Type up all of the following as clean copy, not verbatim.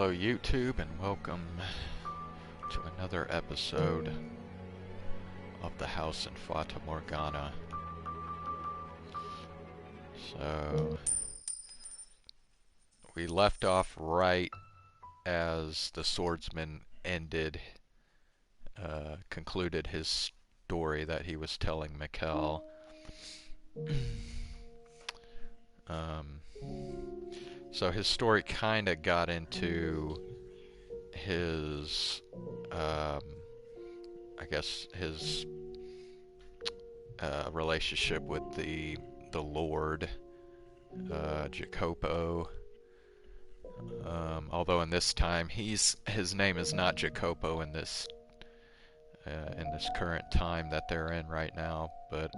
Hello YouTube and welcome to another episode of the house in Fata Morgana. So we left off right as the swordsman concluded his story that he was telling Michel. So his story kind of got into his, I guess his relationship with the Lord, Jacopo. Although in this time his name is not Jacopo in this current time that they're in right now, but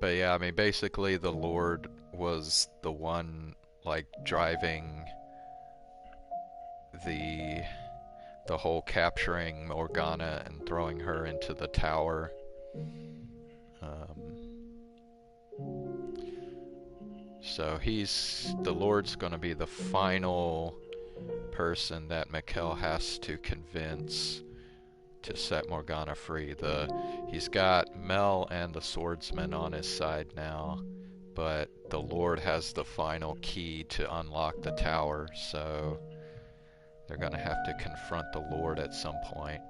yeah, I mean, basically the Lord was the one, like, driving the whole capturing Morgana and throwing her into the tower. So the Lord's gonna be the final person that Michel has to convince to set Morgana free. He's got Mel and the swordsman on his side now, but the Lord has the final key to unlock the tower, so they're gonna have to confront the Lord at some point.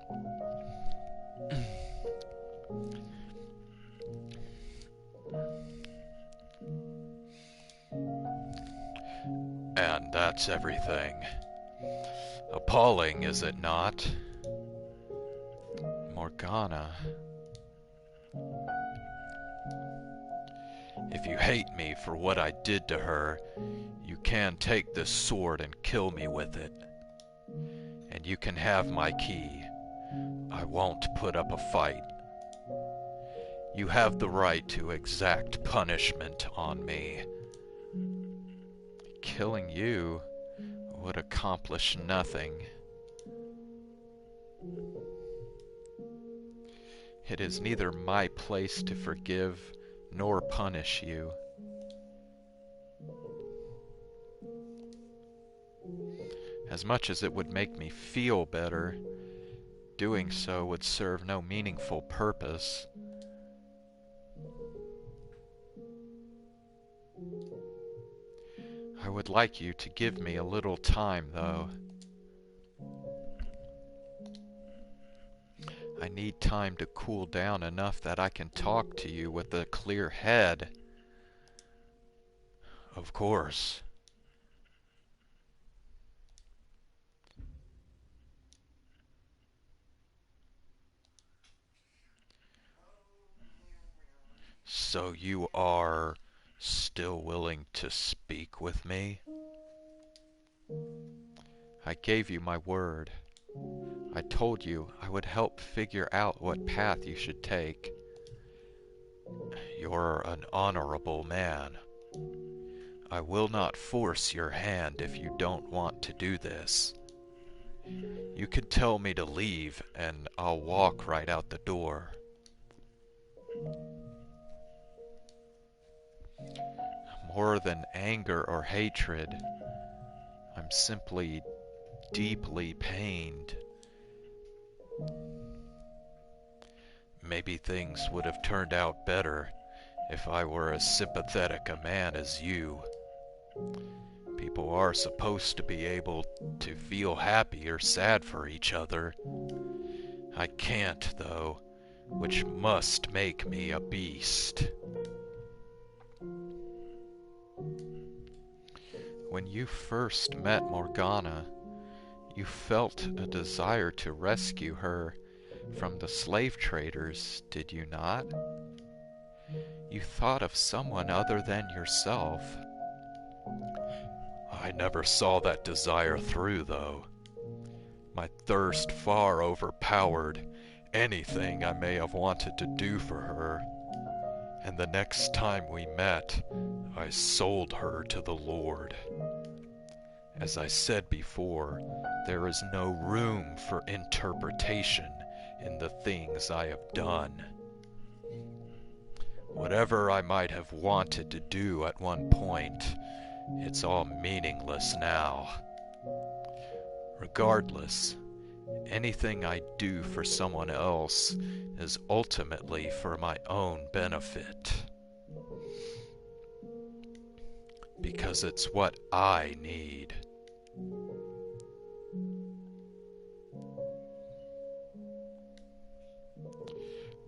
And that's everything. Appalling, is it not? Morgana. If you hate me for what I did to her, you can take this sword and kill me with it. And you can have my key. I won't put up a fight. You have the right to exact punishment on me. Killing you would accomplish nothing. It is neither my place to forgive nor punish you. As much as it would make me feel better, doing so would serve no meaningful purpose. I would like you to give me a little time, though. I need time to cool down enough that I can talk to you with a clear head. Of course. So you are still willing to speak with me? I gave you my word. I told you I would help figure out what path you should take. You're an honorable man. I will not force your hand if you don't want to do this. You could tell me to leave and I'll walk right out the door. More than anger or hatred, I'm simply deeply pained. Maybe things would have turned out better if I were as sympathetic a man as you. People are supposed to be able to feel happy or sad for each other. I can't, though, which must make me a beast. When you first met Morgana, you felt a desire to rescue her from the slave traders, did you not? You thought of someone other than yourself. I never saw that desire through, though. My thirst far overpowered anything I may have wanted to do for her. And the next time we met, I sold her to the Lord. As I said before, there is no room for interpretation in the things I have done. Whatever I might have wanted to do at one point, It's all meaningless now. Regardless, anything I do for someone else is ultimately for my own benefit. Because it's what I need.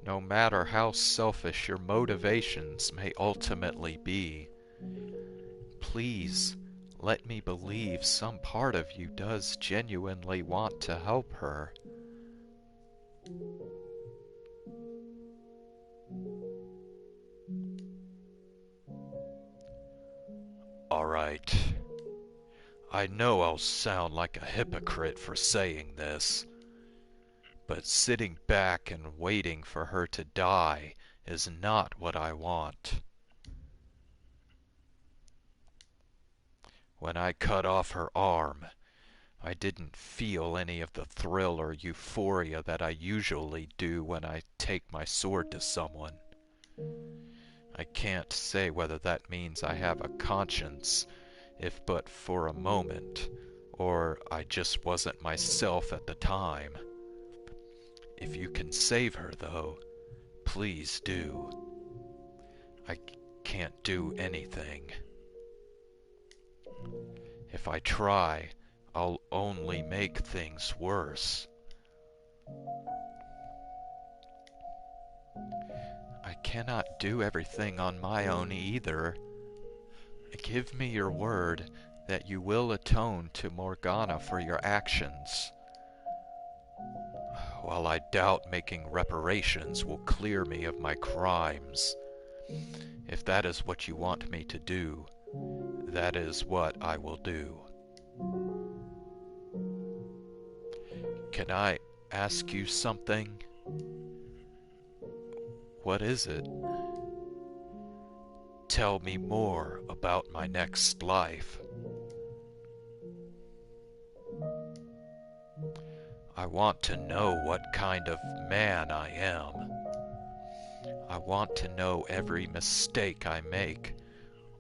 No matter how selfish your motivations may ultimately be, please let me believe some part of you does genuinely want to help her. Alright, I know I'll sound like a hypocrite for saying this, but sitting back and waiting for her to die is not what I want. When I cut off her arm, I didn't feel any of the thrill or euphoria that I usually do when I take my sword to someone. I can't say whether that means I have a conscience, if but for a moment, or I just wasn't myself at the time. If you can save her, though, please do. I can't do anything. If I try, I'll only make things worse. I cannot do everything on my own either. Give me your word that you will atone to Morgana for your actions. While I doubt making reparations will clear me of my crimes, if that is what you want me to do, that is what I will do. Can I ask you something? What is it? Tell me more about my next life. I want to know what kind of man I am. I want to know every mistake I make,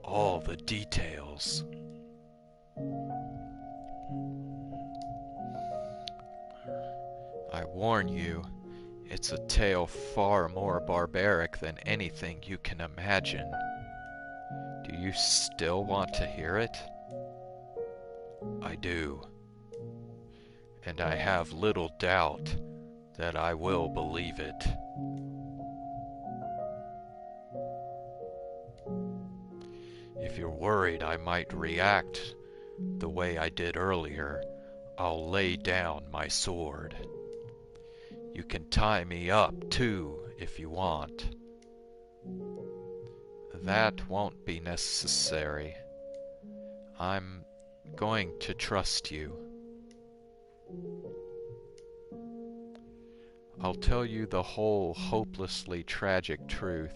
all the details. I warn you, it's a tale far more barbaric than anything you can imagine. Do you still want to hear it? I do. And I have little doubt that I will believe it. If you're worried I might react the way I did earlier, I'll lay down my sword. You can tie me up, too, if you want. That won't be necessary. I'm going to trust you. I'll tell you the whole hopelessly tragic truth.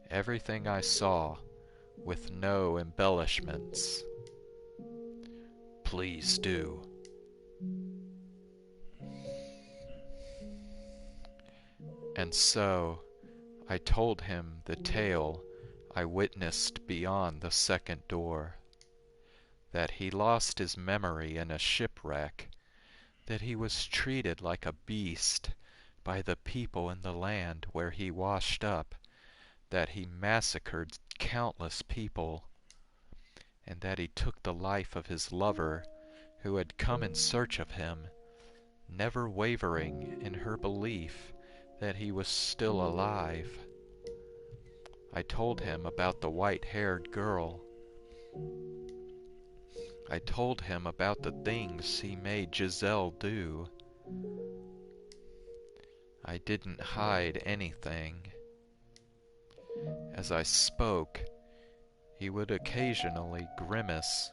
Everything I saw, with no embellishments. Please do. And so, I told him the tale I witnessed beyond the second door. That he lost his memory in a shipwreck, that he was treated like a beast by the people in the land where he washed up, that he massacred countless people, and that he took the life of his lover who had come in search of him, never wavering in her belief that he was still alive. I told him about the white-haired girl. I told him about the things he made Giselle do. I didn't hide anything. As I spoke, he would occasionally grimace,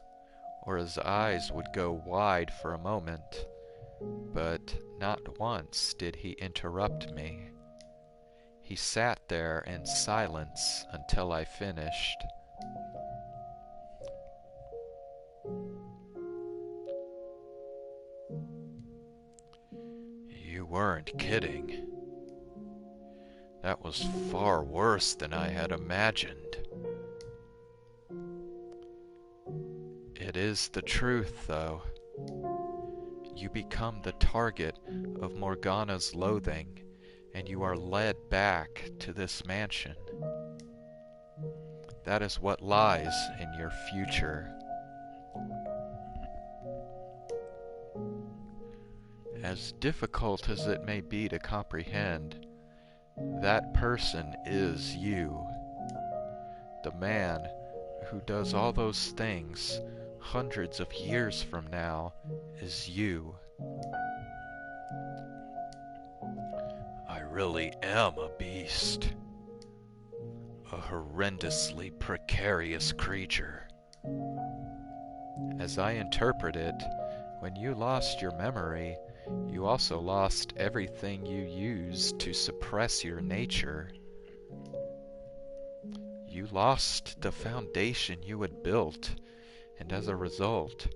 or his eyes would go wide for a moment, but not once did he interrupt me. He sat there in silence until I finished. You weren't kidding. That was far worse than I had imagined. It is the truth, though. You become the target of Morgana's loathing, and you are led back to this mansion. That is what lies in your future. As difficult as it may be to comprehend, that person is you. The man who does all those things hundreds of years from now is you. I really am a beast. A horrendously precarious creature. As I interpret it, when you lost your memory, you also lost everything you used to suppress your nature. You lost the foundation you had built, and as a result,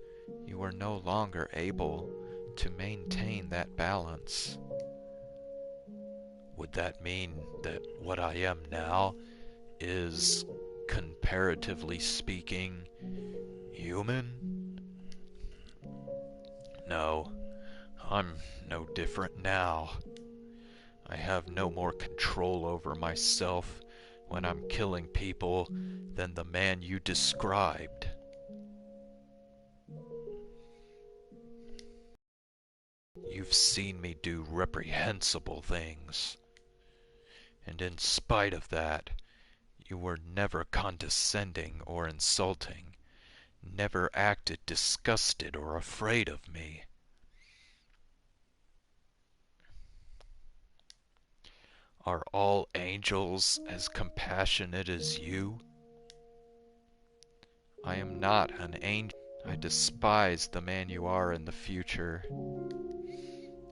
you were no longer able to maintain that balance. Would that mean that what I am now is, comparatively speaking, human? No, I'm no different now. I have no more control over myself when I'm killing people than the man you described. You've seen me do reprehensible things, and in spite of that, you were never condescending or insulting, never acted disgusted or afraid of me. Are all angels as compassionate as you? I am not an angel. I despise the man you are in the future,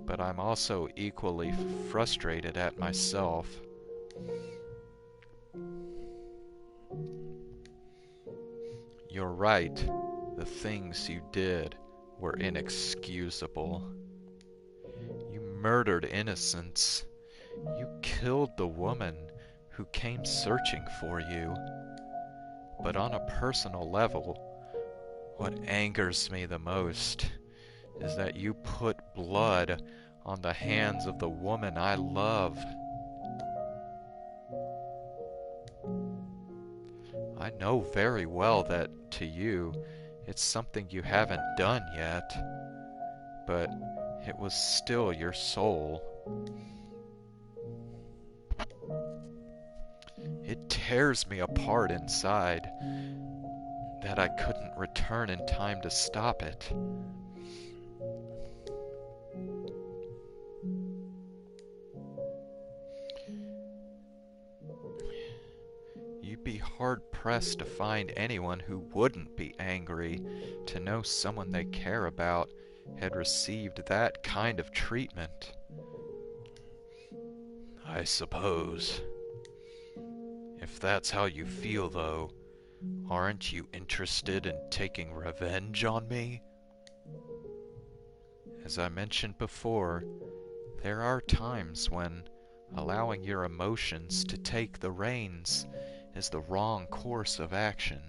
but I'm also equally frustrated at myself. You're right, the things you did were inexcusable. You murdered innocents. You killed the woman who came searching for you. But on a personal level, what angers me the most is that you put blood on the hands of the woman I love. I know very well that, to you, it's something you haven't done yet, but it was still your soul. It tears me apart inside that I couldn't return in time to stop it. You'd be hard-pressed to find anyone who wouldn't be angry to know someone they care about had received that kind of treatment. I suppose. If that's how you feel, though, aren't you interested in taking revenge on me? As I mentioned before, there are times when allowing your emotions to take the reins is the wrong course of action.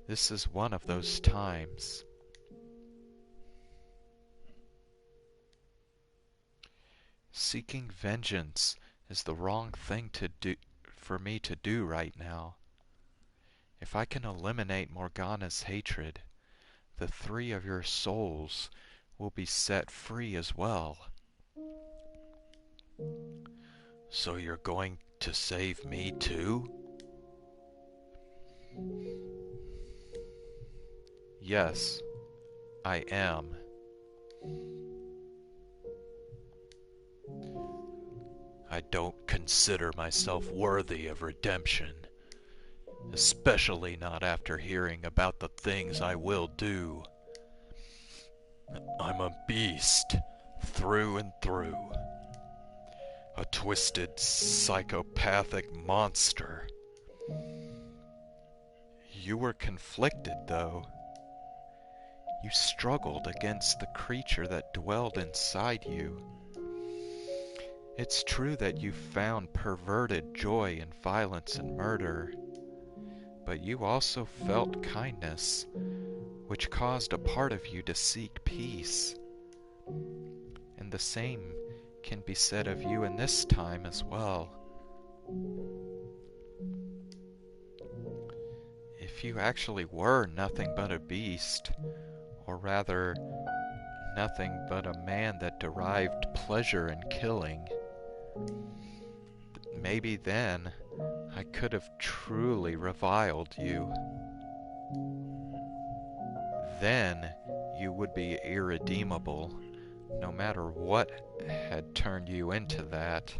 This is one of those times. Seeking vengeance is the wrong thing to do for me to do right now. If I can eliminate Morgana's hatred, the three of your souls will be set free as well. So you're going to save me too? Yes, I am. I don't consider myself worthy of redemption, especially not after hearing about the things I will do. I'm a beast, through and through. A twisted, psychopathic monster. You were conflicted, though. You struggled against the creature that dwelled inside you. It's true that you found perverted joy in violence and murder, but you also felt kindness, which caused a part of you to seek peace. And the same can be said of you in this time as well. If you actually were nothing but a beast, or rather, nothing but a man that derived pleasure in killing, maybe then I could have truly reviled you. Then you would be irredeemable, no matter what had turned you into that.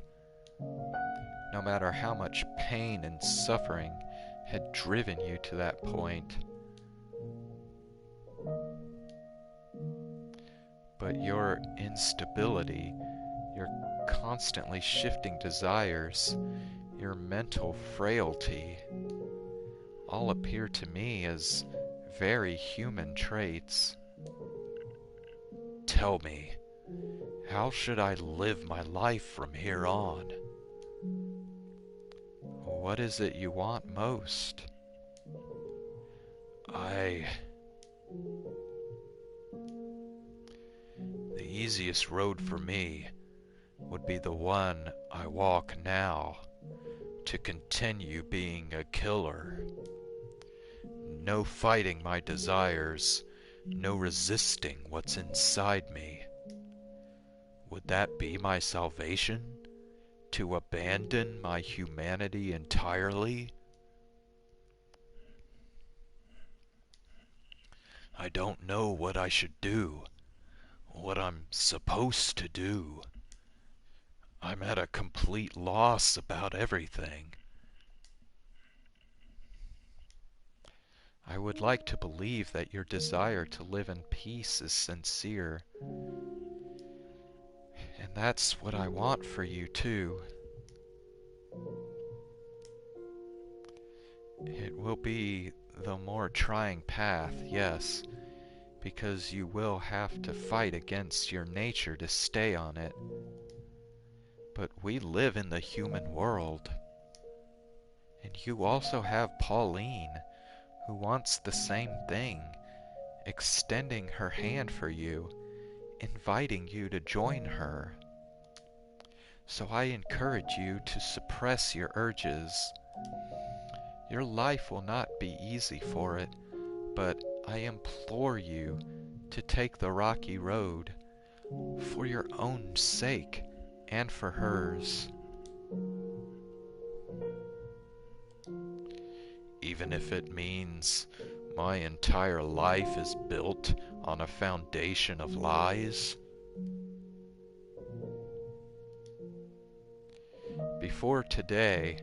No matter how much pain and suffering had driven you to that point. But your instability, your constantly shifting desires, your mental frailty, all appear to me as very human traits. Tell me, how should I live my life from here on? What is it you want most? The easiest road for me would be the one I walk now, to continue being a killer. No fighting my desires, no resisting what's inside me. Would that be my salvation? To abandon my humanity entirely? I don't know what I should do, what I'm supposed to do. I'm at a complete loss about everything. I would like to believe that your desire to live in peace is sincere. And that's what I want for you too. It will be the more trying path, yes, because you will have to fight against your nature to stay on it. But we live in the human world. And you also have Pauline, who wants the same thing, extending her hand for you, inviting you to join her. So I encourage you to suppress your urges. Your life will not be easy for it, but I implore you to take the rocky road, for your own sake and for hers. Even if it means my entire life is built on a foundation of lies. Before today,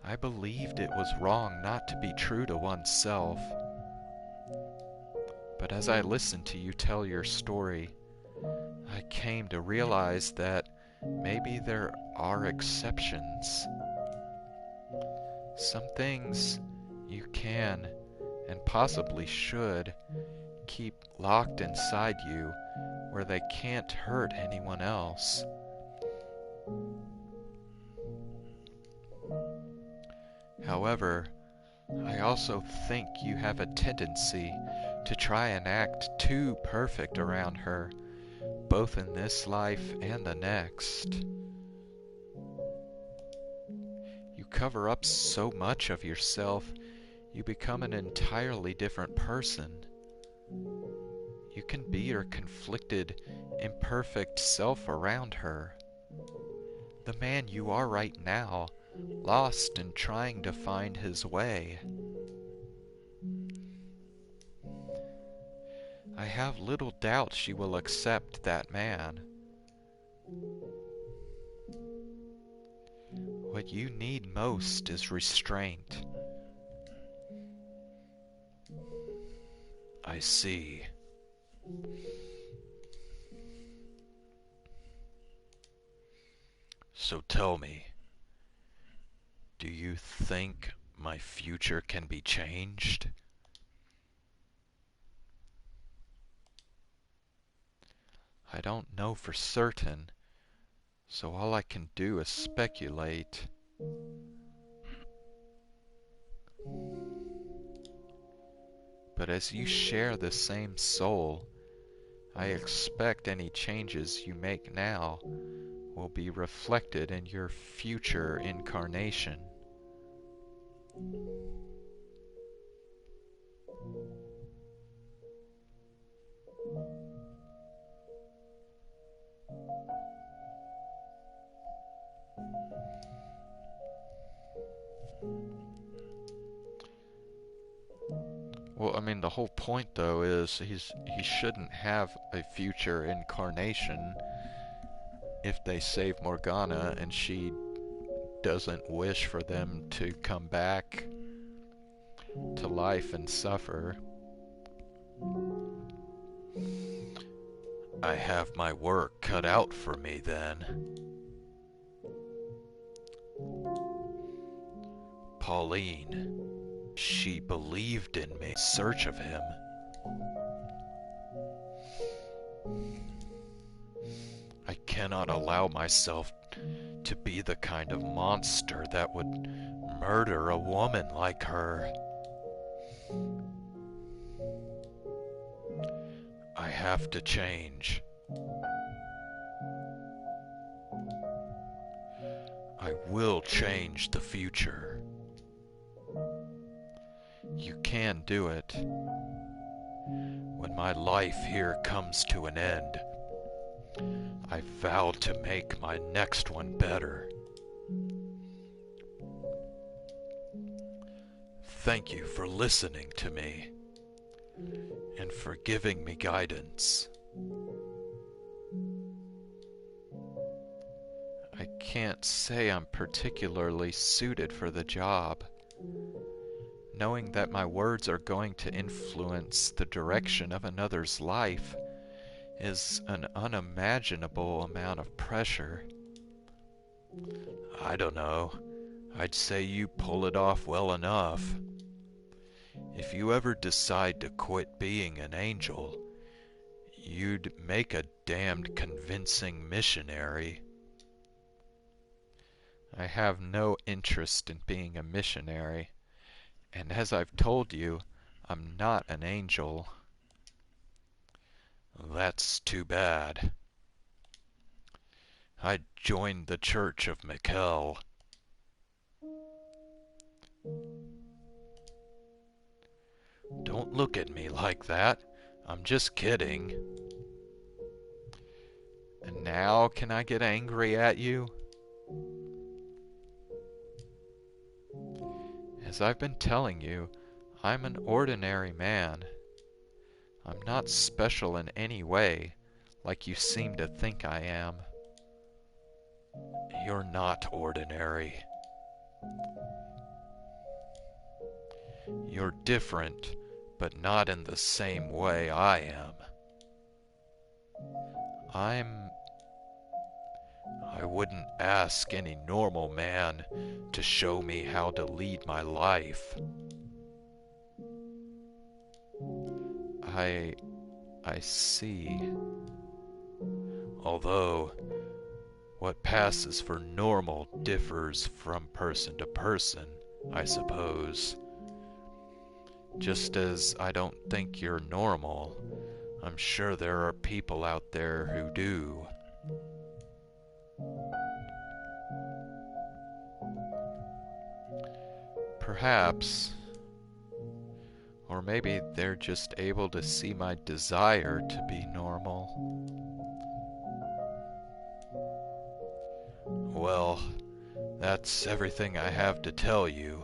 I believed it was wrong not to be true to oneself. But as I listened to you tell your story, I came to realize that maybe there are exceptions. Some things you can, and possibly should, keep locked inside you where they can't hurt anyone else. However, I also think you have a tendency to try and act too perfect around her, both in this life and the next. You cover up so much of yourself, you become an entirely different person. You can be your conflicted, imperfect self around her. The man you are right now, lost and trying to find his way. I have little doubt she will accept that man. What you need most is restraint. I see. So tell me, do you think my future can be changed? I don't know for certain, so all I can do is speculate. but as you share the same soul, I expect any changes you make now will be reflected in your future incarnation. Well, I mean, the whole point, though, is he shouldn't have a future incarnation if they save Morgana and she doesn't wish for them to come back to life and suffer. I have my work cut out for me then. Pauline, she believed in me in search of him. I cannot allow myself to be the kind of monster that would murder a woman like her. I have to change. I will change the future. You can do it. When my life here comes to an end, I vow to make my next one better. Thank you for listening to me and for giving me guidance. I can't say I'm particularly suited for the job. Knowing that my words are going to influence the direction of another's life is an unimaginable amount of pressure. I don't know. I'd say you pull it off well enough. If you ever decide to quit being an angel, you'd make a damned convincing missionary. I have no interest in being a missionary, and as I've told you, I'm not an angel. That's too bad. I joined the Church of Michel. Don't look at me like that. I'm just kidding. And now can I get angry at you? As I've been telling you, I'm an ordinary man. I'm not special in any way, like you seem to think I am. You're not ordinary. You're different, but not in the same way I am. I wouldn't ask any normal man to show me how to lead my life. I see. Although, what passes for normal differs from person to person, I suppose. Just as I don't think you're normal, I'm sure there are people out there who do. Perhaps. Or maybe they're just able to see my desire to be normal. Well, that's everything I have to tell you.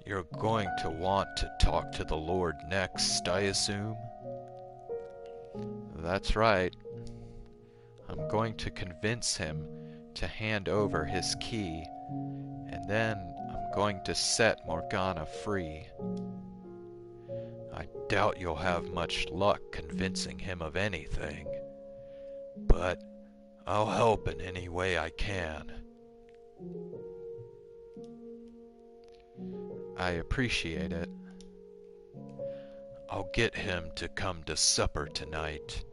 You're going to want to talk to the Lord next, I assume? That's right. I'm going to convince him to hand over his key, and then I'm going to set Morgana free. I doubt you'll have much luck convincing him of anything, but I'll help in any way I can. I appreciate it. I'll get him to come to supper tonight.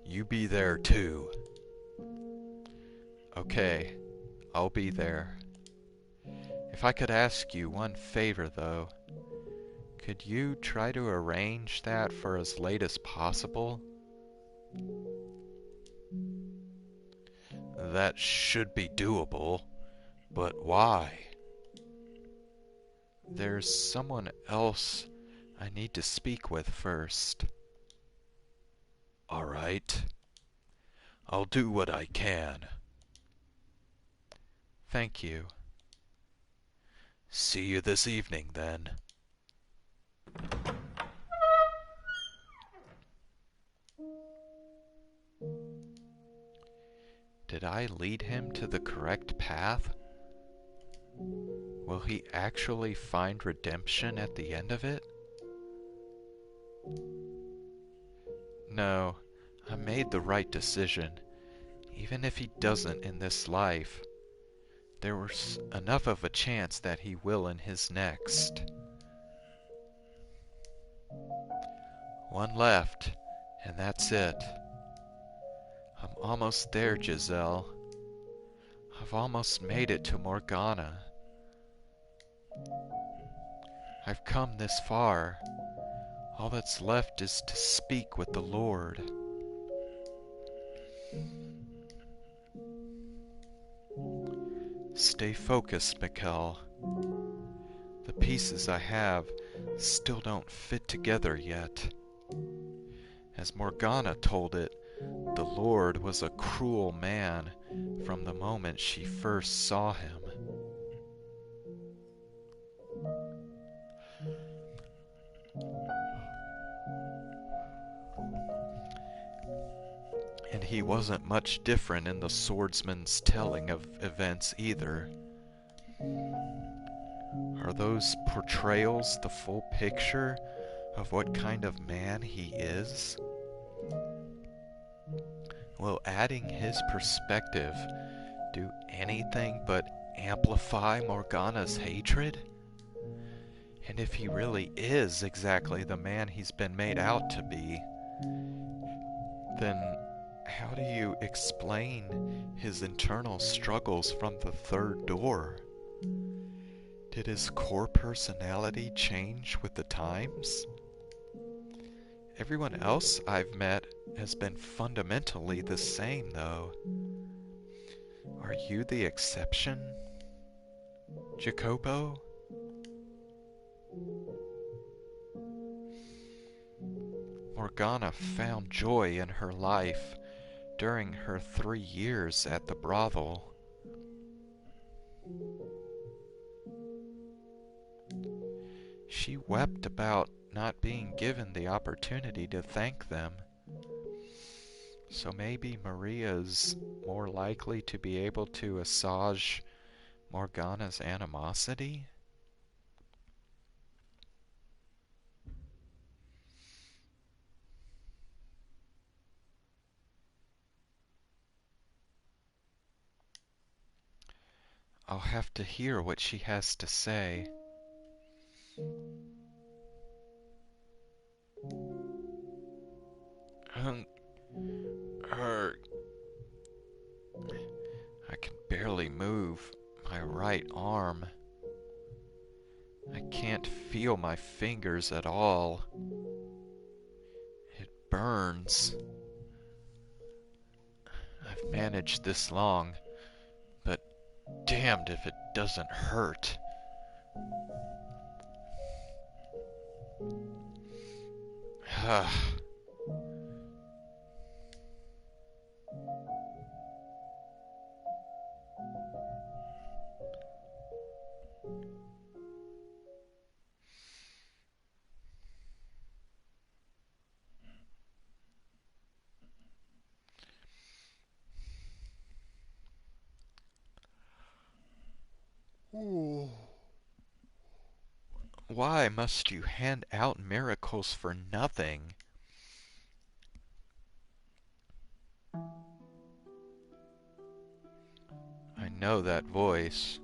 You be there too. Okay, I'll be there. If I could ask you one favor though, Could you try to arrange that for as late as possible? That should be doable, but why? There's someone else I need to speak with first. All right. I'll do what I can. Thank you. See you this evening, then. Did I lead him to the correct path? Will he actually find redemption at the end of it? No, I made the right decision. Even if he doesn't in this life, there was enough of a chance that he will in his next. One left, and that's it. I'm almost there, Giselle. I've almost made it to Morgana. I've come this far. All that's left is to speak with the Lord. Stay focused, Michel. The pieces I have still don't fit together yet. As Morgana told it, the Lord was a cruel man from the moment she first saw him. And he wasn't much different in the swordsman's telling of events either. Are those portrayals the full picture of what kind of man he is? Will adding his perspective do anything but amplify Morgana's hatred? And if he really is exactly the man he's been made out to be, then how do you explain his internal struggles from the third door? Did his core personality change with the times? Everyone else I've met has been fundamentally the same, though. Are you the exception, Jacopo? Morgana found joy in her life during her 3 years at the brothel. She wept about not being given the opportunity to thank them. So maybe Maria's more likely to be able to assuage Morgana's animosity? I'll have to hear what she has to say. I can barely move my right arm. I can't feel my fingers at all. It burns. I've managed this long, but damned if it doesn't hurt. Ooh. Why must you hand out miracles for nothing? I know that voice.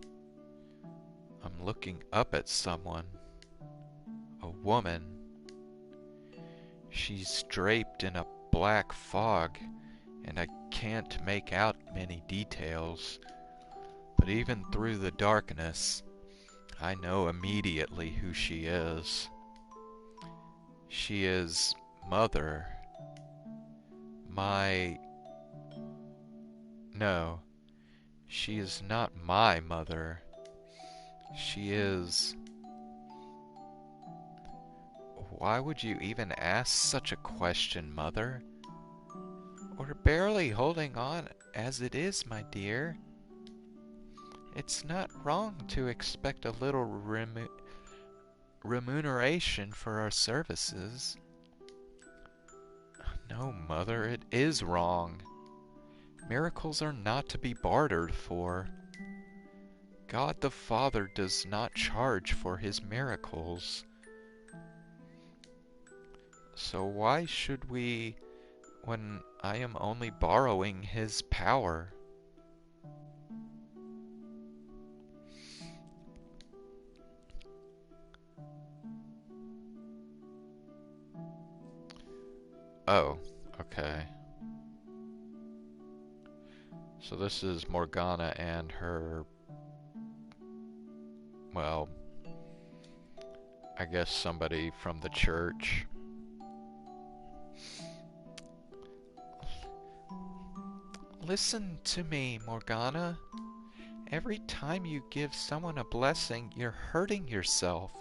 I'm looking up at someone. A woman. She's draped in a black fog, and I can't make out many details. But even through the darkness, I know immediately who she is. She is mother. My... No, she is not my mother. She is... Why would you even ask such a question, Mother? We're barely holding on as it is, my dear. It's not wrong to expect a little remuneration for our services. No, Mother, it is wrong. Miracles are not to be bartered for. God the Father does not charge for his miracles. So why should we, when I am only borrowing his power? Oh, okay. So this is Morgana and her, well, I guess somebody from the church. Listen to me, Morgana. Every time you give someone a blessing, you're hurting yourself.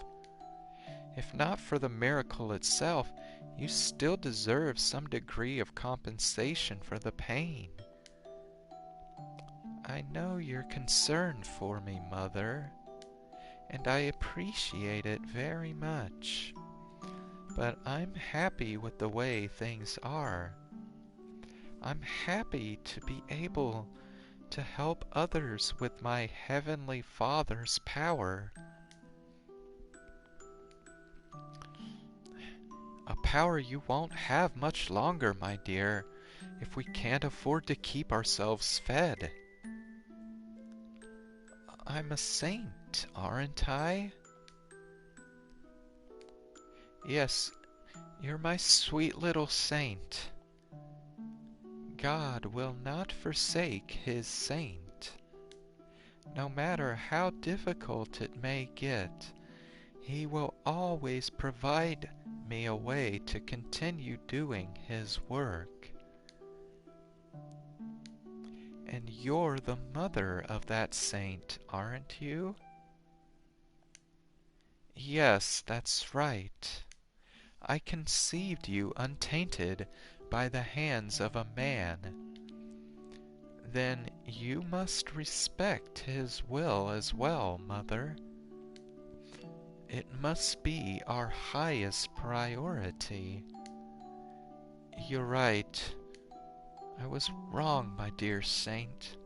If not for the miracle itself, you still deserve some degree of compensation for the pain. I know you're concerned for me, Mother, and I appreciate it very much. But I'm happy with the way things are. I'm happy to be able to help others with my Heavenly Father's power. A power you won't have much longer, my dear, if we can't afford to keep ourselves fed. I'm a saint, aren't I? Yes, you're my sweet little saint. God will not forsake his saint. No matter how difficult it may get, he will always provide me a way to continue doing his work. And you're the mother of that saint, aren't you? Yes, that's right. I conceived you untainted by the hands of a man. Then you must respect his will as well, Mother. It must be our highest priority. You're right. I was wrong, my dear saint.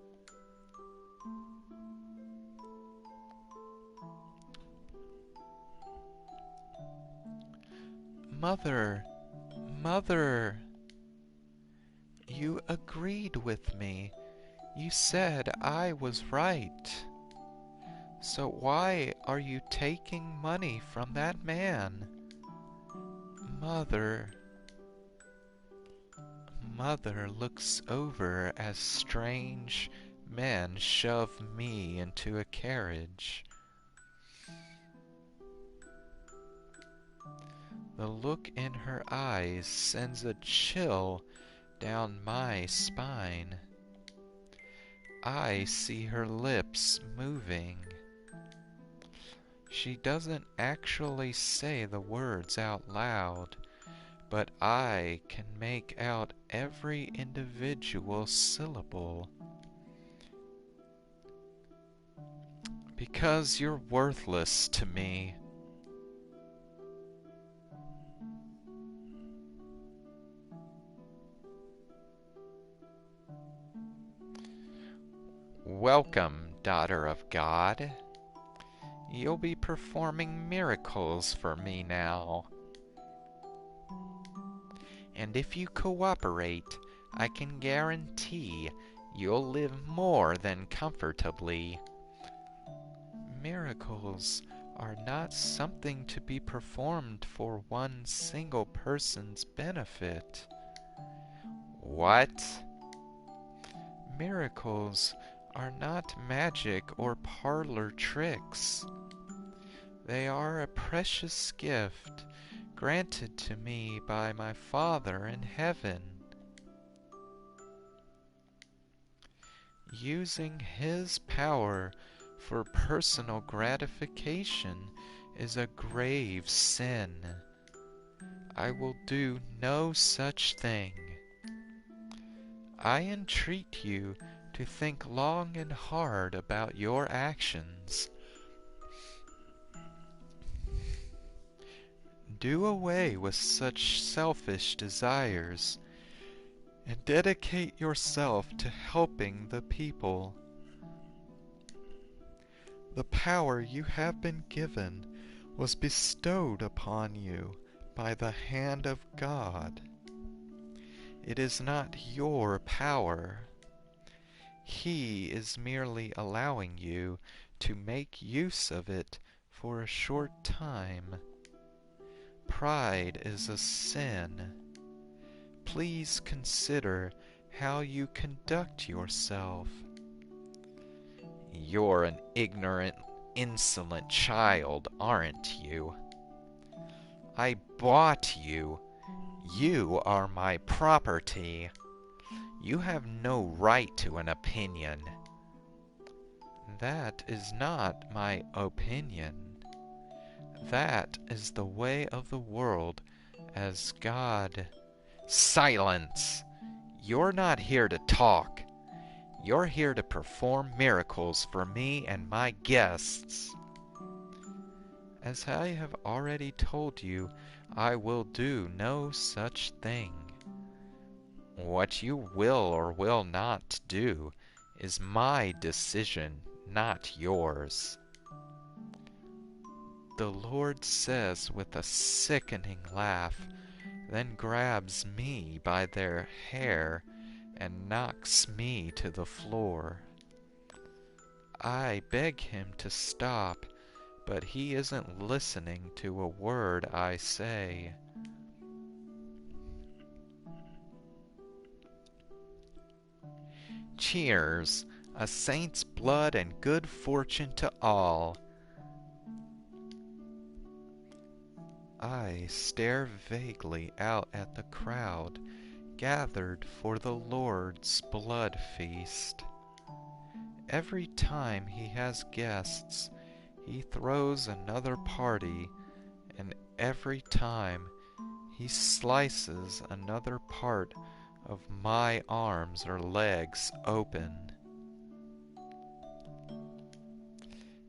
Mother, Mother, you agreed with me. You said I was right. So why are you taking money from that man? Mother. Mother looks over as strange men shove me into a carriage. The look in her eyes sends a chill down my spine. I see her lips moving. She doesn't actually say the words out loud, but I can make out every individual syllable. Because you're worthless to me. Welcome, daughter of God. You'll be performing miracles for me now. And if you cooperate, I can guarantee you'll live more than comfortably. Miracles are not something to be performed for one single person's benefit. What? Miracles are not magic or parlor tricks. They are a precious gift granted to me by my Father in heaven. Using his power for personal gratification is a grave sin. I will do no such thing. I entreat you to think long and hard about your actions. Do away with such selfish desires and dedicate yourself to helping the people. The power you have been given was bestowed upon you by the hand of God. It is not your power. He is merely allowing you to make use of it for a short time. Pride is a sin. Please consider how you conduct yourself. You're an ignorant, insolent child, aren't you? I bought you. You are my property. You have no right to an opinion. That is not my opinion. That is the way of the world as God. Silence! You're not here to talk. You're here to perform miracles for me and my guests. As I have already told you, I will do no such thing. What you will or will not do is my decision, not yours. The Lord says with a sickening laugh, then grabs me by their hair and knocks me to the floor. I beg him to stop, but he isn't listening to a word I say. Cheers! A saint's blood and good fortune to all. I stare vaguely out at the crowd gathered for the Lord's blood feast. Every time he has guests, he throws another party, and every time he slices another part of my arms or legs open.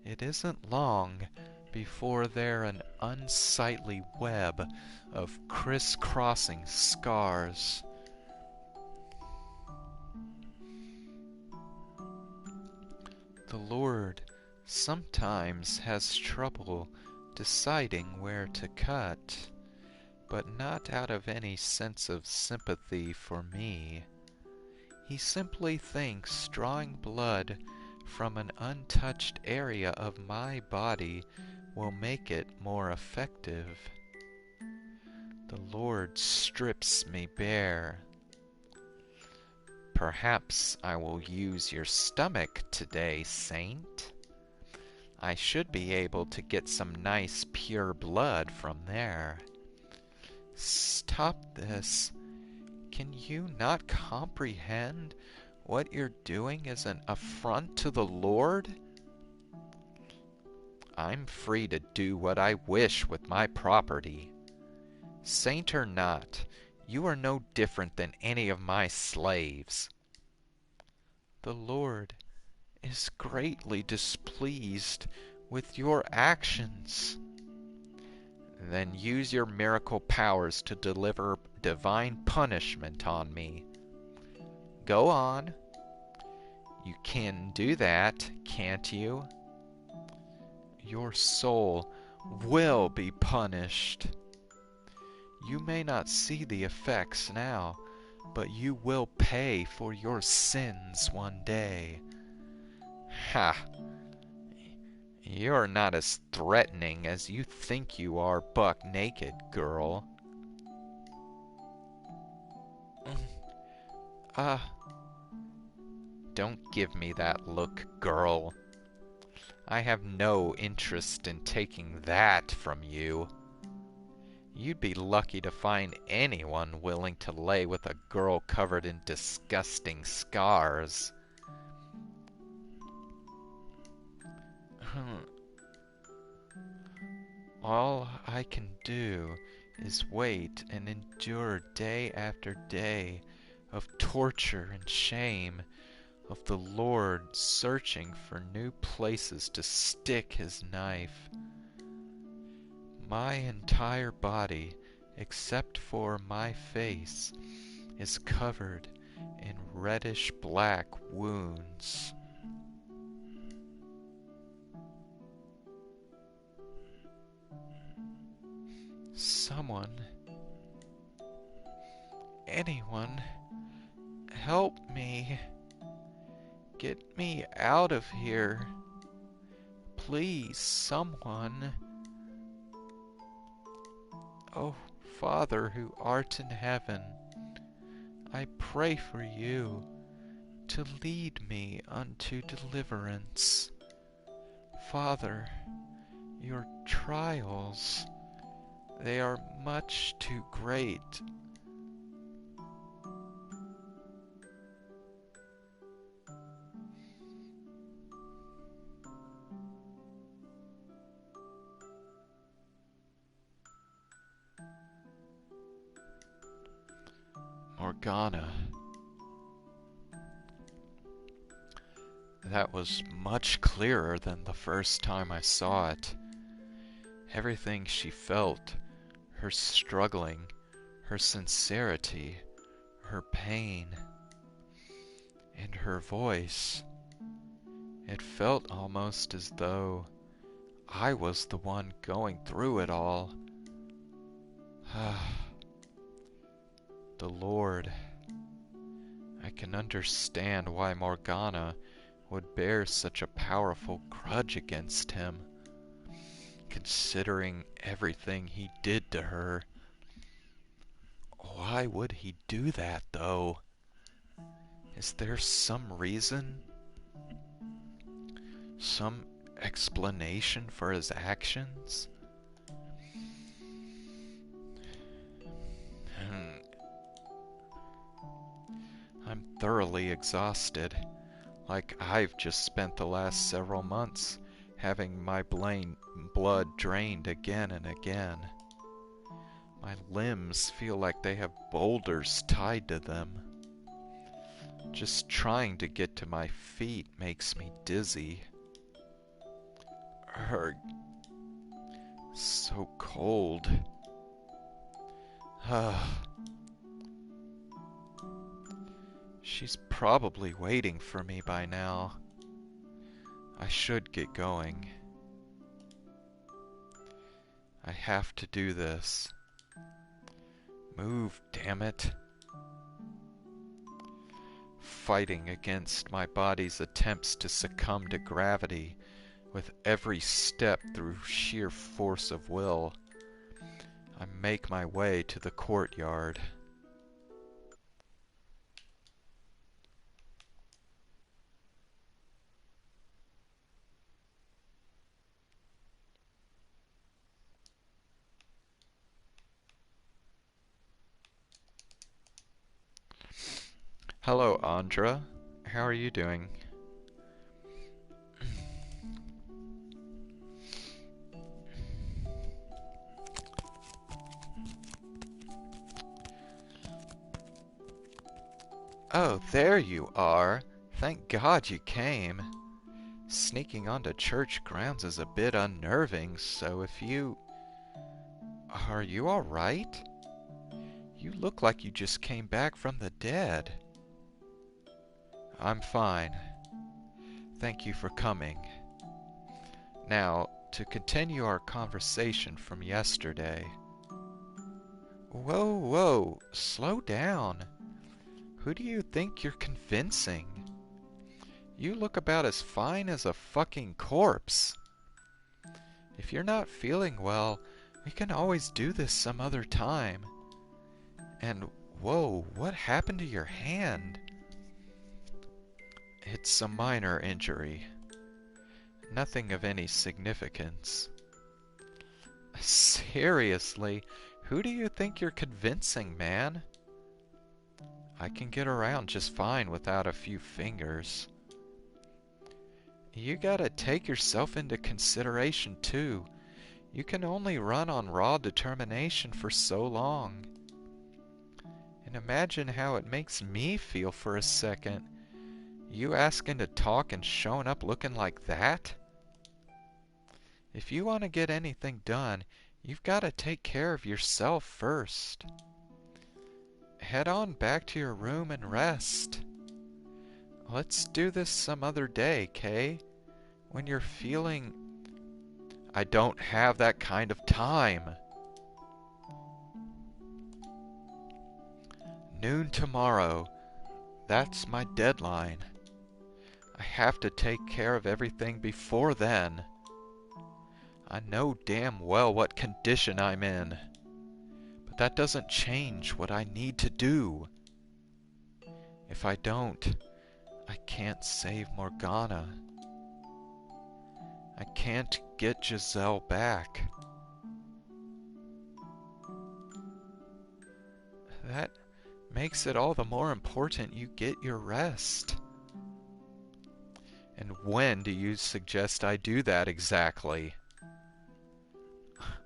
It isn't long before they're an unsightly web of crisscrossing scars. The Lord sometimes has trouble deciding where to cut, but not out of any sense of sympathy for me. He simply thinks drawing blood from an untouched area of my body will make it more effective. The Lord strips me bare. Perhaps I will use your stomach today, Saint. I should be able to get some nice pure blood from there. Stop this. Can you not comprehend what you're doing is an affront to the Lord? I'm free to do what I wish with my property. Saint or not, you are no different than any of my slaves. The Lord is greatly displeased with your actions. Then use your miracle powers to deliver divine punishment on me. Go on. You can do that, can't you? Your soul will be punished. You may not see the effects now, but you will pay for your sins one day. Ha! You're not as threatening as you think you are, buck-naked girl. Don't give me that look, girl. I have no interest in taking that from you. You'd be lucky to find anyone willing to lay with a girl covered in disgusting scars. All I can do is wait and endure day after day of torture and shame, of the Lord searching for new places to stick his knife. My entire body, except for my face, is covered in reddish-black wounds. Someone, anyone, help me. Get me out of here. Please, someone. Oh, Father who art in heaven, I pray for you to lead me unto deliverance. Father, your trials, they are much too great. Morgana. That was much clearer than the first time I saw it. Everything she felt, her struggling, her sincerity, her pain, and her voice, it felt almost as though I was the one going through it all. The Lord. I can understand why Morgana would bear such a powerful grudge against him, considering everything he did to her. Why would he do that, though? Is there some reason? Some explanation for his actions? I'm thoroughly exhausted, like I've just spent the last several months having my blood drained again and again. My limbs feel like they have boulders tied to them. Just trying to get to my feet makes me dizzy. Ugh. So cold. She's probably waiting for me by now. I should get going. I have to do this. Move, damn it. Fighting against my body's attempts to succumb to gravity with every step through sheer force of will. I make my way to the courtyard. Hello, Andra. How are you doing? Oh, there you are. Thank God you came. Sneaking onto church grounds is a bit unnerving, so if you... Are you alright? You look like you just came back from the dead. I'm fine. Thank you for coming. Now, to continue our conversation from yesterday. Whoa, whoa, slow down. Who do you think you're convincing? You look about as fine as a fucking corpse. If you're not feeling well, we can always do this some other time. And, whoa, what happened to your hand? It's a minor injury. Nothing of any significance. Seriously, Who do you think you're convincing, man? I can get around just fine without a few fingers. You gotta take yourself into consideration too. You can only run on raw determination for so long. And imagine how it makes me feel for a second. You asking to talk and showing up looking like that? If you want to get anything done, you've got to take care of yourself first. Head on back to your room and rest. Let's do this some other day, Kay? When you're feeling... I don't have that kind of time. Noon tomorrow. That's my deadline. I have to take care of everything before then. I know damn well what condition I'm in. But that doesn't change what I need to do. If I don't, I can't save Morgana. I can't get Giselle back. That makes it all the more important you get your rest. And when do you suggest I do that exactly?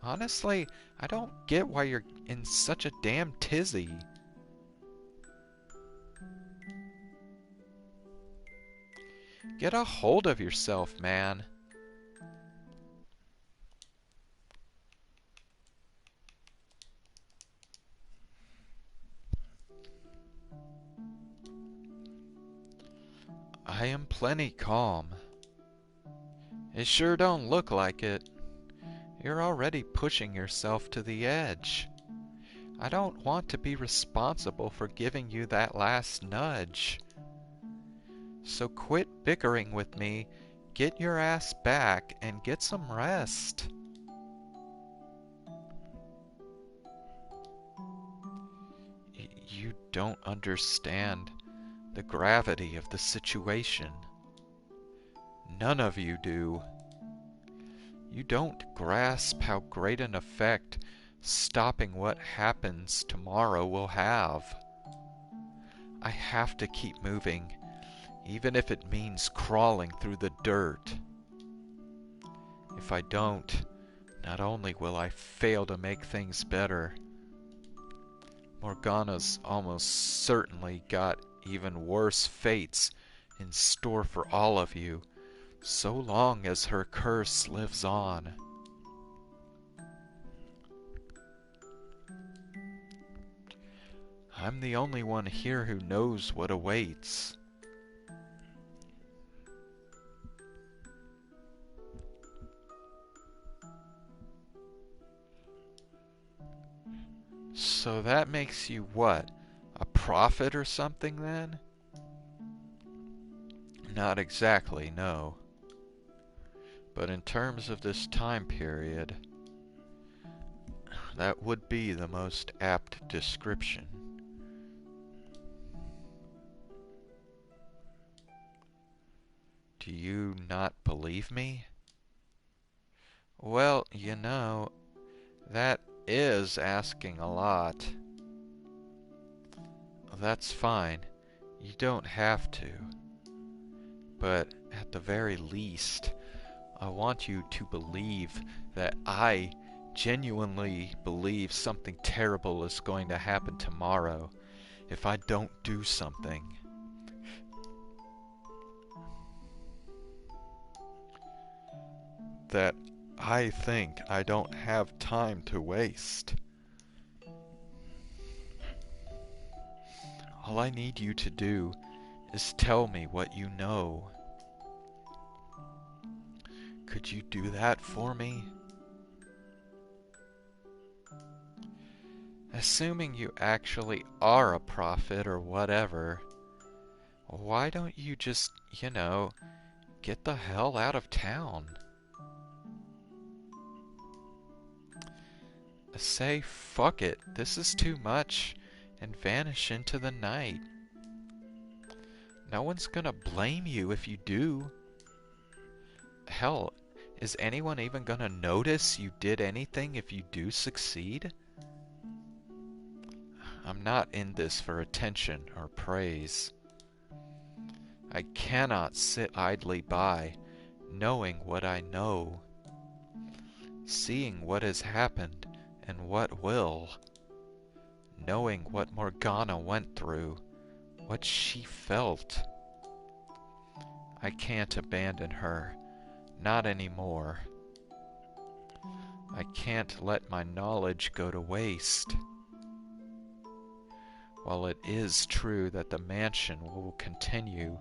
Honestly, I don't get why you're in such a damn tizzy. Get a hold of yourself, man. I am plenty calm. It sure don't look like it. You're already pushing yourself to the edge. I don't want to be responsible for giving you that last nudge. So quit bickering with me, get your ass back, and get some rest. You don't understand the gravity of the situation. None of you do. You don't grasp how great an effect stopping what happens tomorrow will have. I have to keep moving, even if it means crawling through the dirt. If I don't, not only will I fail to make things better, Morgana's almost certainly got even worse fates in store for all of you, so long as her curse lives on. I'm the only one here who knows what awaits. So that makes you what? A prophet or something then? Not exactly, no. But in terms of this time period, that would be the most apt description. Do you not believe me? Well, you know, that is asking a lot. That's fine. You don't have to. But at the very least, I want you to believe that I genuinely believe something terrible is going to happen tomorrow if I don't do something. That I think I don't have time to waste. All I need you to do is tell me what you know. Could you do that for me? Assuming you actually are a prophet or whatever, why don't you just, get the hell out of town? Say fuck it, this is too much, and vanish into the night. No one's gonna blame you if you do. Hell, is anyone even gonna notice you did anything if you do succeed? I'm not in this for attention or praise. I cannot sit idly by, knowing what I know, seeing what has happened and what will, knowing what Morgana went through, what she felt. I can't abandon her, not anymore. I can't let my knowledge go to waste. While it is true that the mansion will continue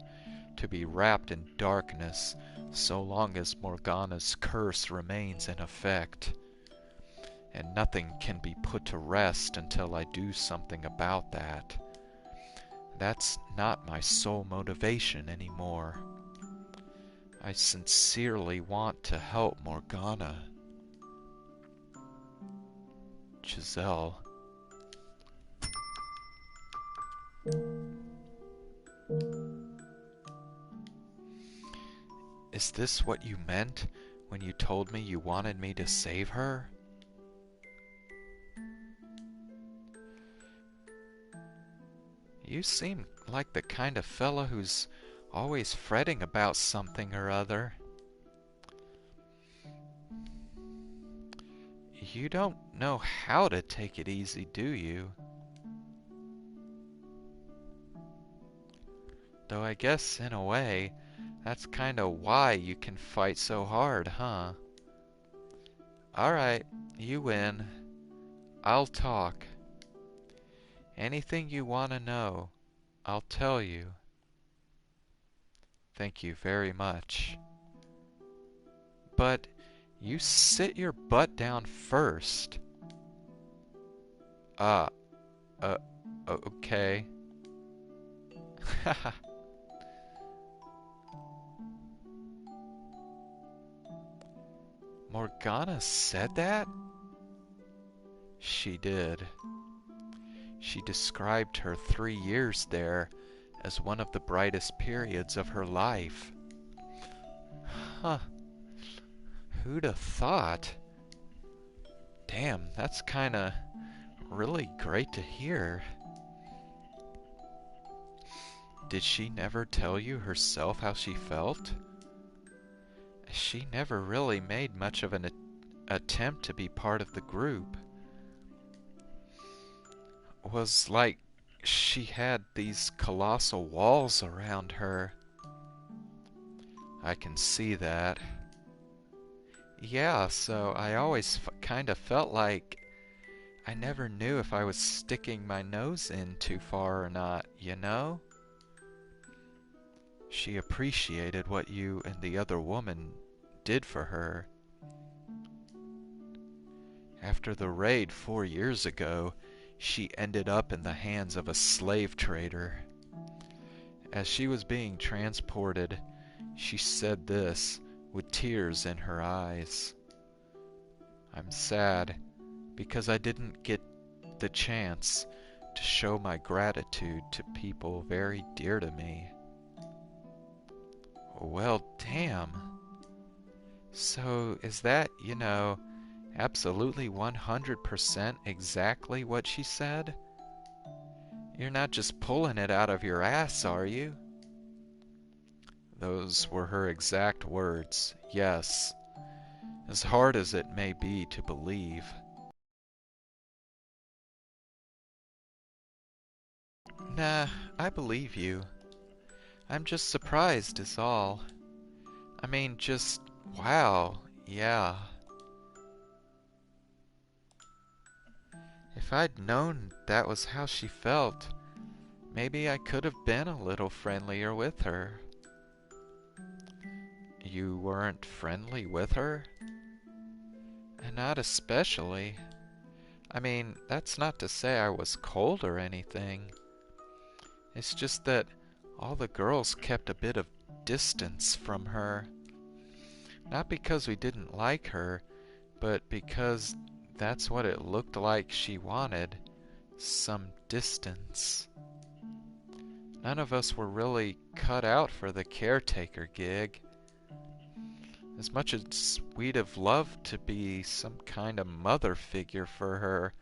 to be wrapped in darkness so long as Morgana's curse remains in effect, and nothing can be put to rest until I do something about that, that's not my sole motivation anymore. I sincerely want to help Morgana. Giselle. Is this what you meant when you told me you wanted me to save her? You seem like the kind of fella who's always fretting about something or other. You don't know how to take it easy, do you? Though I guess, in a way, that's kinda why you can fight so hard, huh? Alright, you win. I'll talk. Anything you want to know, I'll tell you. Thank you very much. But you sit your butt down first. Uh, uh, okay. Morgana said that? She did. She described her 3 years there as one of the brightest periods of her life. Huh. Who'd have thought? Damn, that's kinda really great to hear. Did she never tell you herself how she felt? She never really made much of an attempt to be part of the group. Was like she had these colossal walls around her. I can see that. Yeah, so I always kind of felt like I never knew if I was sticking my nose in too far or not, you know? She appreciated what you and the other woman did for her. After the raid 4 years ago, she ended up in the hands of a slave trader. As she was being transported, she said this with tears in her eyes. I'm sad because I didn't get the chance to show my gratitude to people very dear to me. Well, damn. So is that, absolutely 100% exactly what she said? You're not just pulling it out of your ass, are you? Those were her exact words, yes. As hard as it may be to believe. Nah, I believe you. I'm just surprised is all. I mean, just, wow, yeah. If I'd known that was how she felt, maybe I could have been a little friendlier with her. You weren't friendly with her? Not especially. I mean, that's not to say I was cold or anything. It's just that all the girls kept a bit of distance from her. Not because we didn't like her, but because that's what it looked like she wanted. Some distance. None of us were really cut out for the caretaker gig. As much as we'd have loved to be some kind of mother figure for her,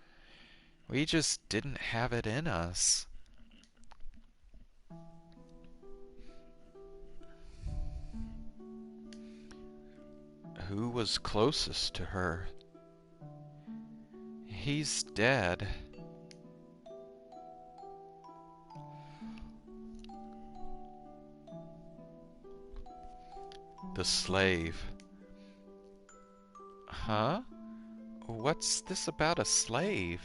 We just didn't have it in us. Who was closest to her? He's dead. The slave. Huh? What's this about a slave?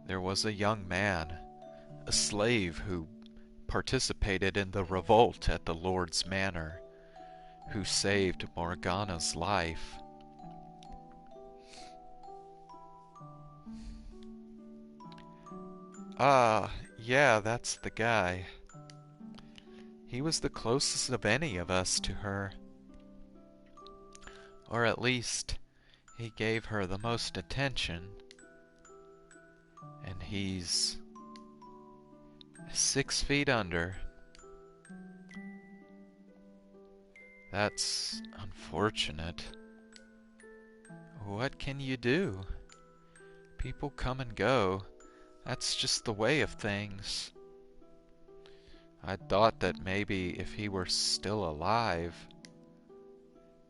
There was a young man, a slave who participated in the revolt at the Lord's manor, who saved Morgana's life. Ah, yeah, that's the guy. He was the closest of any of us to her. Or at least, he gave her the most attention. And he's 6 feet under. That's unfortunate. What can you do? People come and go. That's just the way of things. I thought that maybe if he were still alive,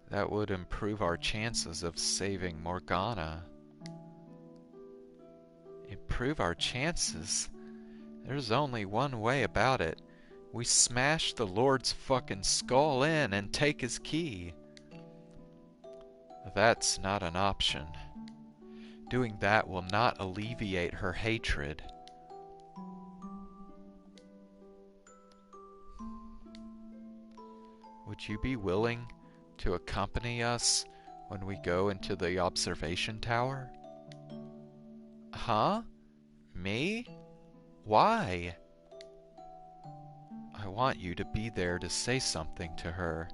that would improve our chances of saving Morgana. Improve our chances? There's only one way about it. We smash the Lord's fucking skull in and take his key. That's not an option. Doing that will not alleviate her hatred. Would you be willing to accompany us when we go into the observation tower? Huh? Me? Why? I want you to be there to say something to her.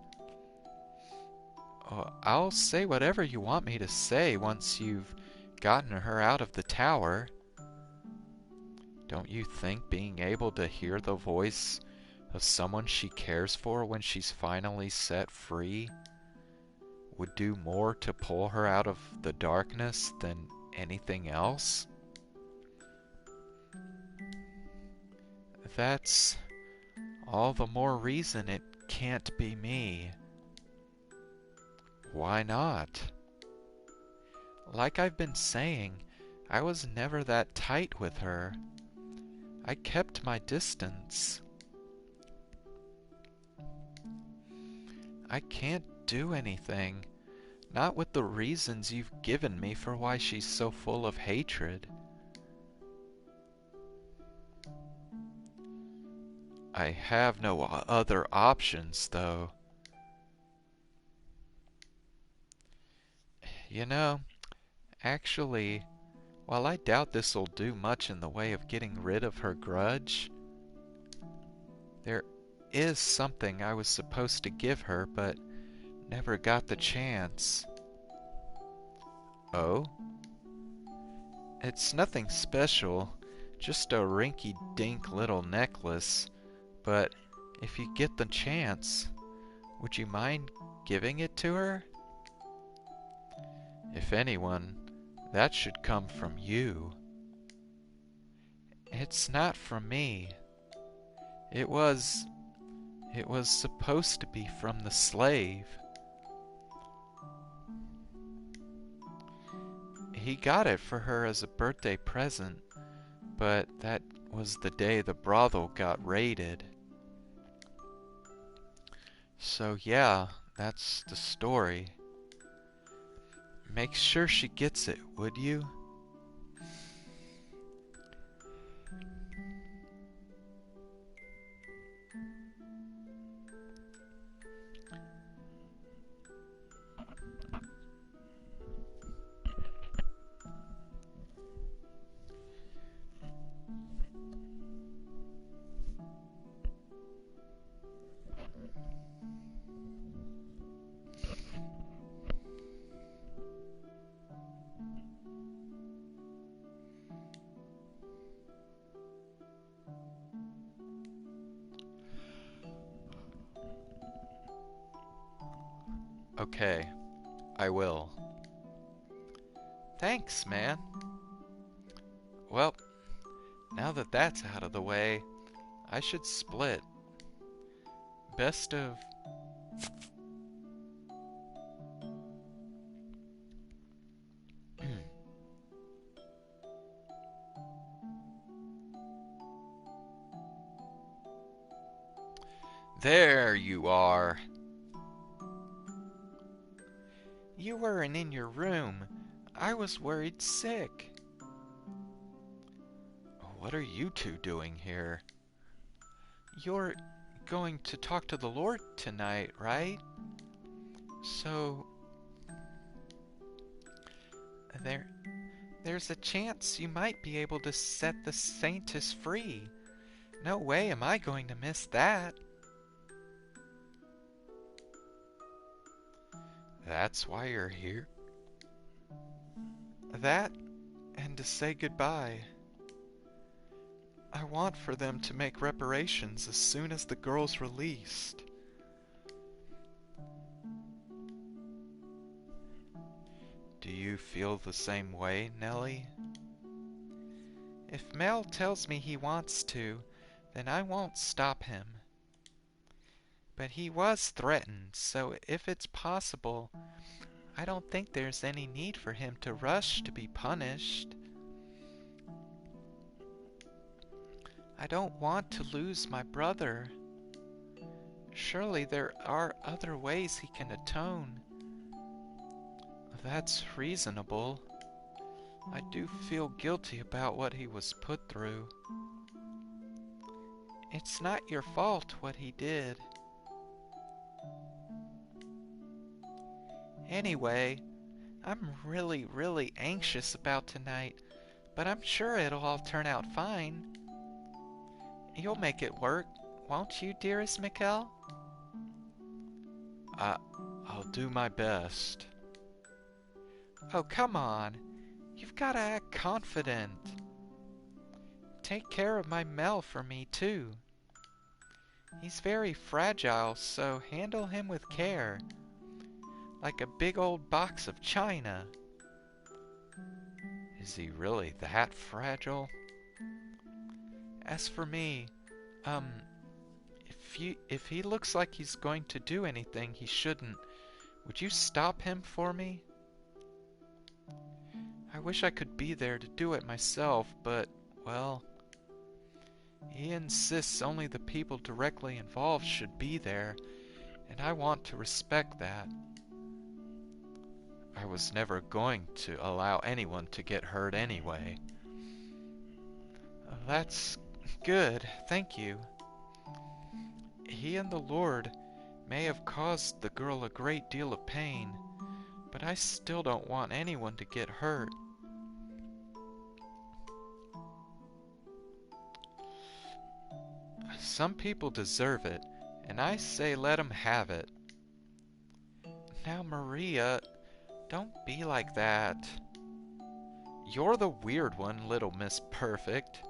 I'll say whatever you want me to say once you've gotten her out of the tower. Don't you think being able to hear the voice of someone she cares for when she's finally set free would do more to pull her out of the darkness than anything else? That's all the more reason it can't be me. Why not? Like I've been saying, I was never that tight with her. I kept my distance. I can't do anything, not with the reasons you've given me for why she's so full of hatred. I have no other options, though. You know, actually, while I doubt this'll do much in the way of getting rid of her grudge, there is something I was supposed to give her, but never got the chance. Oh? It's nothing special, just a rinky-dink little necklace, but if you get the chance, would you mind giving it to her? If anyone, that should come from you. It's not from me. It was supposed to be from the slave. He got it for her as a birthday present, but that was the day the brothel got raided. So yeah, that's the story. Make sure she gets it, would you? Okay, I will. Thanks, man. Well, now that that's out of the way, I should split. Best of... There you are. You weren't in your room. I was worried sick. What are you two doing here? You're going to talk to the Lord tonight, right? So... There's a chance you might be able to set the Saintess free. No way am I going to miss that. That's why you're here? That, and to say goodbye. I want for them to make reparations as soon as the girl's released. Do you feel the same way, Nellie? If Mel tells me he wants to, then I won't stop him. But he was threatened, so if it's possible, I don't think there's any need for him to rush to be punished. I don't want to lose my brother. Surely there are other ways he can atone. That's reasonable. I do feel guilty about what he was put through. It's not your fault what he did. Anyway, I'm really anxious about tonight, but I'm sure it'll all turn out fine. You'll make it work, won't you, dearest Michel? I'll do my best. Oh, come on. You've got to act confident. Take care of my Mel for me, too. He's very fragile, so handle him with care. Like a big old box of china. Is he really that fragile? As for me, if he looks like he's going to do anything he shouldn't, would you stop him for me? I wish I could be there to do it myself, but, well, he insists only the people directly involved should be there, and I want to respect that. I was never going to allow anyone to get hurt anyway. That's good, thank you. He and the Lord may have caused the girl a great deal of pain, but I still don't want anyone to get hurt. Some people deserve it, and I say let 'em have it. Now, Maria, don't be like that. You're the weird one, little Miss Perfect.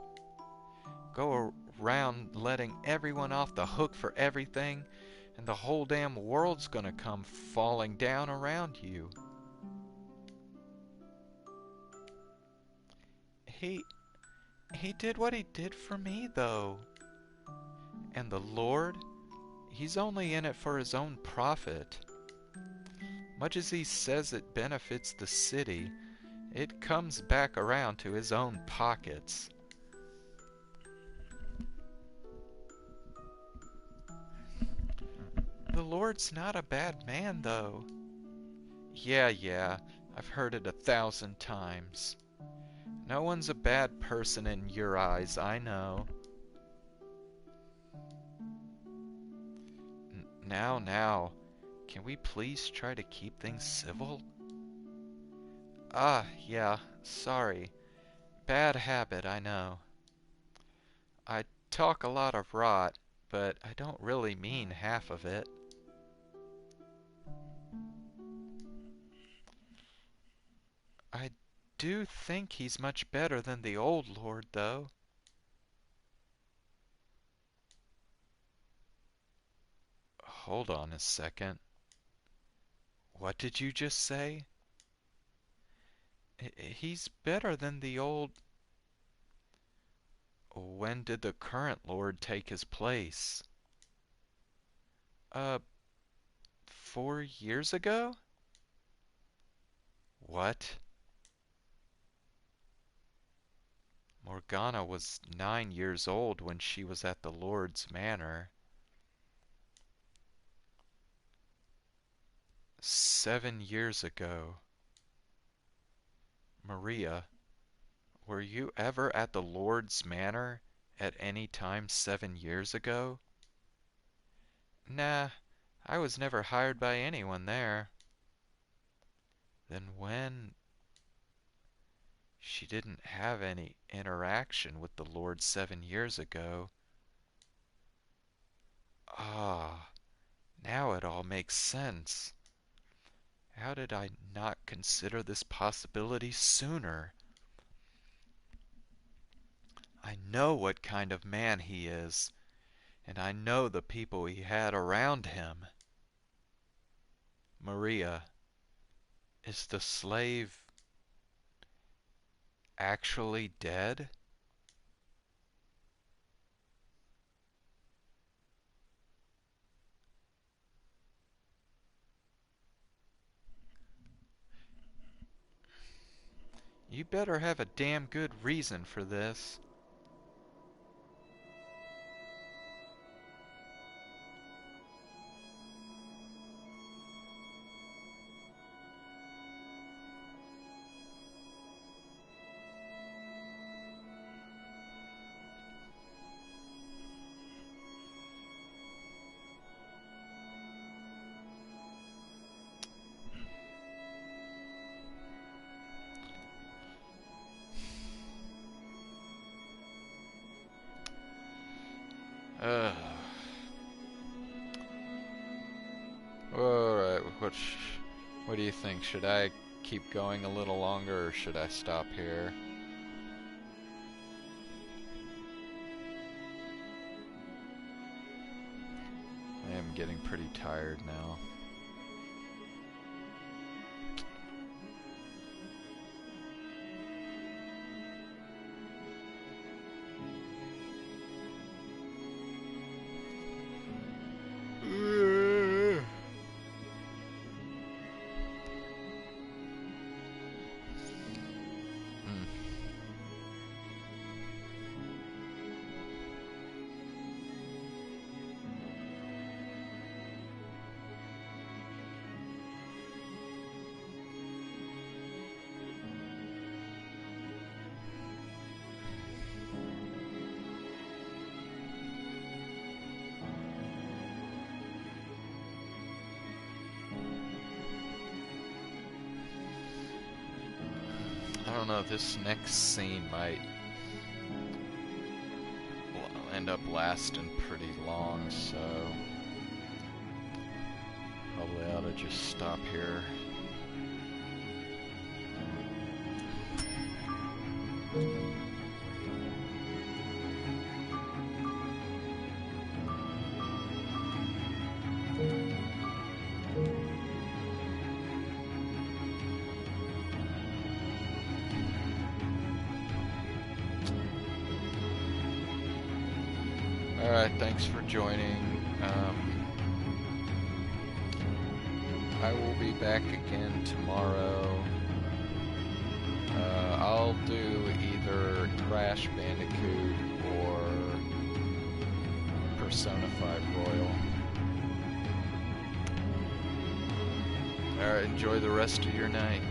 Go around letting everyone off the hook for everything, and the whole damn world's gonna come falling down around you. He did what he did for me, though. And the Lord, he's only in it for his own profit. Much as he says it benefits the city, it comes back around to his own pockets. The Lord's not a bad man, though. Yeah, I've heard it 1,000 times. No one's a bad person in your eyes, I know. Now, can we please try to keep things civil? Yeah, sorry. Bad habit, I know. I talk a lot of rot, but I don't really mean half of it. I do think he's much better than the old Lord, though. Hold on a second. What did you just say? He's better than the old... When did the current Lord take his place? Uh, 4 years ago? What? Morgana was 9 years old when she was at the Lord's manor. 7 years ago. Maria, were you ever at the Lord's manor at any time 7 years ago? Nah, I was never hired by anyone there. Then when? She didn't have any interaction with the Lord 7 years ago. Ah, now it all makes sense. How did I not consider this possibility sooner? I know what kind of man he is, and I know the people he had around him. Maria, is the slave actually dead? You better have a damn good reason for this. Ugh. Alright, what do you think? Should I keep going a little longer or should I stop here? I am getting pretty tired now. I don't know, this next scene might end up lasting pretty long, so probably ought to just stop here. Alright, thanks for joining. I will be back again tomorrow. I'll do either Crash Bandicoot or Persona 5 Royal. Alright, enjoy the rest of your night.